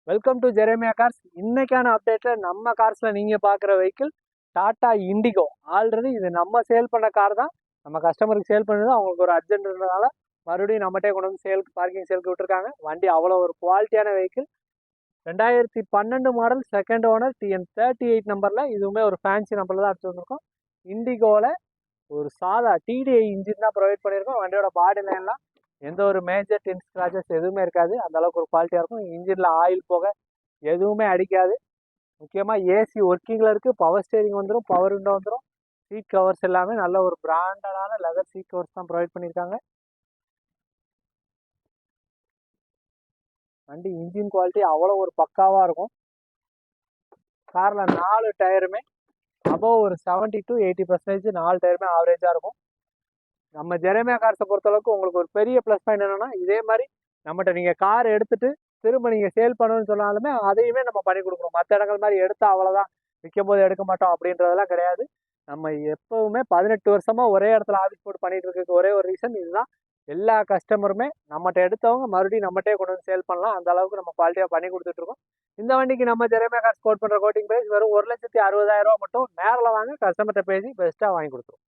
Welcome to Jeremiah cars. இன்னைக்கான அப்டேட்ல நம்ம கார்ஸ்ல நீங்க பார்க்குற வெஹிக்கிள் டாடா இண்டிகோ. ஆல்ரெடி இது நம்ம சேல் பண்ண கார் தான். நம்ம கஸ்டமருக்கு சேல் பண்ணது அவங்களுக்கு ஒரு அர்ஜென்ட்ன்றதால மறுபடியும் நம்மகிட்டே கொண்டு வந்து சேலுக்கு பார்க்கிங் சேலுக்கு விட்டுருக்காங்க. வண்டி அவ்வளோ ஒரு குவாலிட்டியான vehicle. 2012 model, second owner, TN38 நம்பரில். இதுவுமே ஒரு ஃபேன்சி நம்பரில் தான் எடுத்து வந்திருக்கோம். இண்டிகோவில் ஒரு சாதா TDI இன்ஜின் தான் ப்ரொவைட் பண்ணியிருக்கோம். வண்டியோட பாடி லைன்லாம் எந்த ஒரு மேஜர் டின் ஸ்க்ராச்சஸ் எதுவுமே இருக்காது. அந்த அளவுக்கு ஒரு குவாலிட்டியாக இருக்கும். இன்ஜினில் ஆயில் போக எதுவுமே அடிக்காது. முக்கியமாக ஏசி ஒர்க்கிங்கில் இருக்குது. பவர் ஸ்டேரிங் வந்துடும், பவர் விண்டோ வந்துடும். சீட் கவர்ஸ் எல்லாமே நல்ல ஒரு பிராண்டடான லெதர் சீட் கவர்ஸ் தான் ப்ரொவைட் பண்ணியிருக்காங்க. வண்டி இன்ஜின் குவாலிட்டி அவ்வளோ ஒரு பக்காவாக இருக்கும். காரில் 4 டயருமே அபோவ் ஒரு 70 to 80% 4 டயருமே ஆவரேஜாக இருக்கும். நம்ம ஜெரேமியா கார்ஸை பொறுத்தளவுக்கு உங்களுக்கு ஒரு பெரிய ப்ளஸ் பாயிண்ட் என்னென்னா, இதே மாதிரி நம்மகிட்ட நீங்கள் கார் எடுத்துகிட்டு திரும்ப நீங்கள் சேல் பண்ணணும்னு சொன்னாலுமே அதையுமே நம்ம பண்ணி கொடுக்குறோம். மற்ற இடங்கள் மாதிரி எடுத்தால் அவ்வளோதான், விற்கும் போது எடுக்க மாட்டோம் அப்படின்றதெல்லாம் கிடையாது. நம்ம எப்போவுமே 18 வருஷமாக ஒரே இடத்துல ஆஃபீஸ் போட்டு பண்ணிகிட்டு இருக்கிறதுக்கு ஒரே ஒரு ரீசன் இதுதான். எல்லா கஸ்டமருமே நம்மகிட்ட எடுத்தவங்க மறுபடியும் நம்மகிட்டே கொண்டு வந்து சேல் பண்ணலாம். அந்த அளவுக்கு நம்ம குவாலிட்டியாக பண்ணி கொடுத்துட்ருக்கோம். இந்த வண்டிக்கு நம்ம ஜெரேமியா கார்ஸ் கோட் பண்ணுற கோட்டிங் ப்ரைஸ் வெறும் 1,60,60,000 மட்டும். நேரில் வாங்க, கஸ்டமர்கிட்ட பேசி பெஸ்ட்டாக வாங்கி கொடுத்துருவோம்.